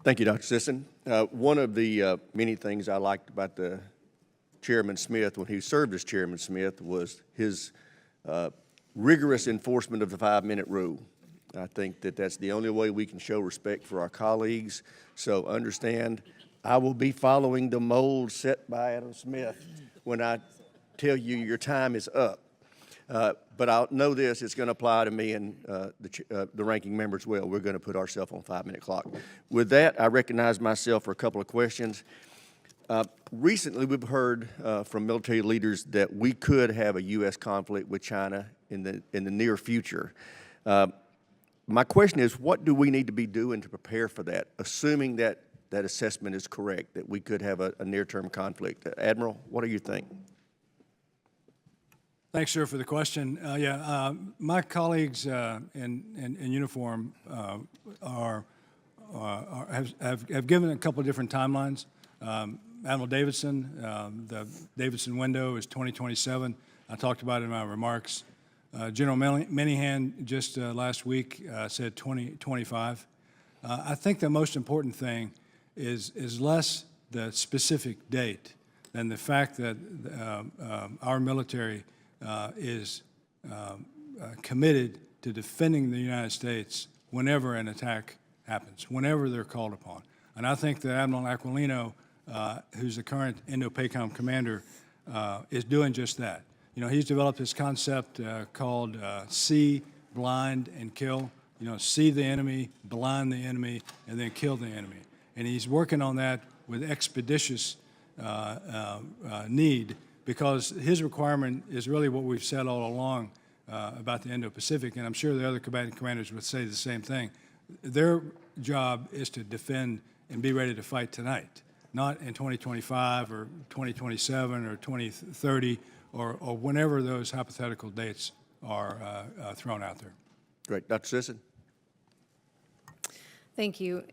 Thank you, Dr. Sisson. One of the many things I liked about the Chairman Smith when he served as Chairman Smith was his rigorous enforcement of the 5-minute rule. I think that that's the only way we can show respect for our colleagues. So understand, I will be following the mold set by Adam Smith when I tell you your time is up. But I'll know this, it's going to apply to me and the ranking member as well. We're going to put ourselves on 5-minute clock. With that, I recognize myself for a couple of questions. Recently, we've heard from military leaders that we could have a U.S. conflict with China in the near future. My question is, what do we need to be doing to prepare for that, assuming that that assessment is correct, that we could have a near-term conflict? Admiral, what do you think? Thanks, sir, for the question. My colleagues in uniform have given a couple of different timelines. Admiral Davidson, the Davidson window is 2027. I talked about it in my remarks. General Minihan just last week said 2025. I think the most important thing is less the specific date than the fact that our military is committed to defending the United States whenever an attack happens, whenever they're called upon. And I think that Admiral Aquilino, who's the current Indo-PACOM commander, is doing just that. You know, he's developed this concept called see, blind, and kill. You know, see the enemy, blind the enemy, and then kill the enemy. And he's working on that with expeditious need, because his requirement is really what we've said all along about the Indo-Pacific, and I'm sure the other combatant commanders would say the same thing. Their job is to defend and be ready to fight tonight, not in 2025 or 2027 or 2030 or whenever those hypothetical dates are thrown out there. Great. Dr. Sisson? Thank you.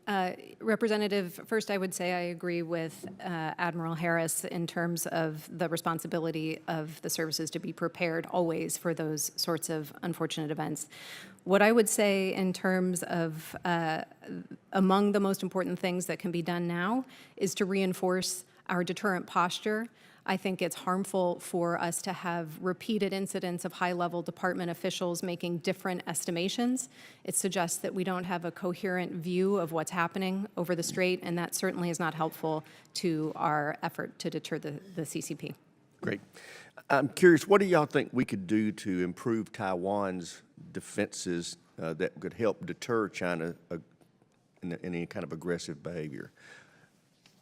Representative, first I would say I agree with Admiral Harris in terms of the responsibility of the services to be prepared always for those sorts of unfortunate events. What I would say in terms of among the most important things that can be done now is to reinforce our deterrent posture. I think it's harmful for us to have repeated incidents of high-level department officials making different estimations. It suggests that we don't have a coherent view of what's happening over the strait, and that certainly is not helpful to our effort to deter the CCP. Great. I'm curious, what do y'all think we could do to improve Taiwan's defenses that could help deter China in any kind of aggressive behavior?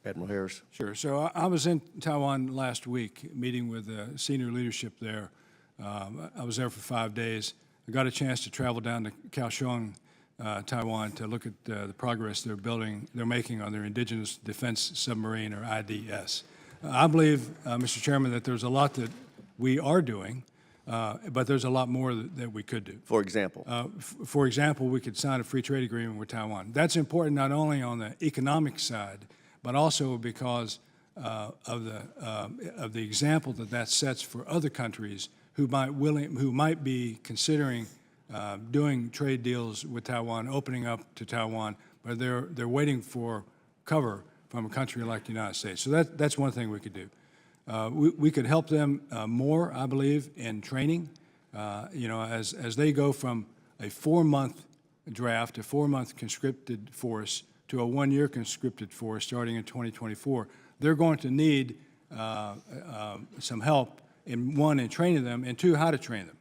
Admiral Harris. Sure. So I was in Taiwan last week meeting with the senior leadership there. I was there for 5 days. I got a chance to travel down to Kaohsiung, Taiwan, to look at the progress they're making on their Indigenous Defense Submarine, or IDS. I believe, Mr. Chairman, that there's a lot that we are doing, but there's a lot more that we could do. For example? For example, we could sign a free trade agreement with Taiwan. That's important not only on the economic side, but also because of the example that sets for other countries who might be considering doing trade deals with Taiwan, opening up to Taiwan, but they're waiting for cover from a country like the United States. So that's one thing we could do. We could help them more, I believe, in training. You know, as they go from a 4-month draft, a 4-month conscripted force, to a 1-year conscripted force starting in 2024, they're going to need some help, in training them, and 2, how to train them,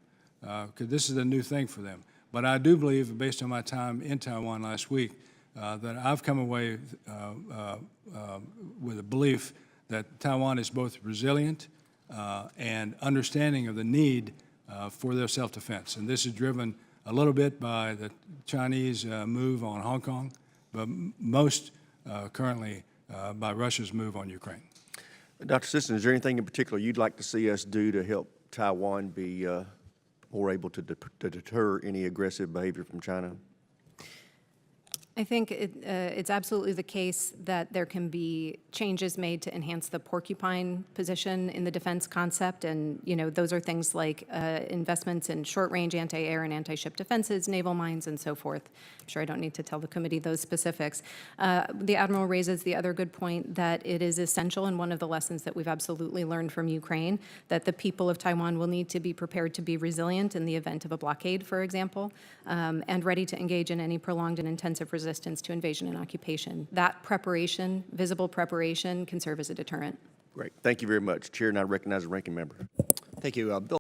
because this is a new thing for them. But I do believe, based on my time in Taiwan last week, that I've come away with a belief that Taiwan is both resilient and understanding of the need for their self-defense. And this is driven a little bit by the Chinese move on Hong Kong, but most currently by Russia's move on Ukraine. Dr. Sisson, is there anything in particular you'd like to see us do to help Taiwan be more able to deter any aggressive behavior from China? I think it's absolutely the case that there can be changes made to enhance the porcupine position in the defense concept, and those are things like investments in short-range anti-air and anti-ship defenses, naval mines, and so forth. I'm sure I don't need to tell the committee those specifics. The Admiral raises the other good point that it is essential, and one of the lessons that we've absolutely learned from Ukraine, that the people of Taiwan will need to be prepared to be resilient in the event of a blockade, for example, and ready to engage in any prolonged and intensive resistance to invasion and occupation. That preparation, visible preparation, can serve as a deterrent. Great. Thank you very much. Chair, and I recognize the ranking member. Thank you. Bill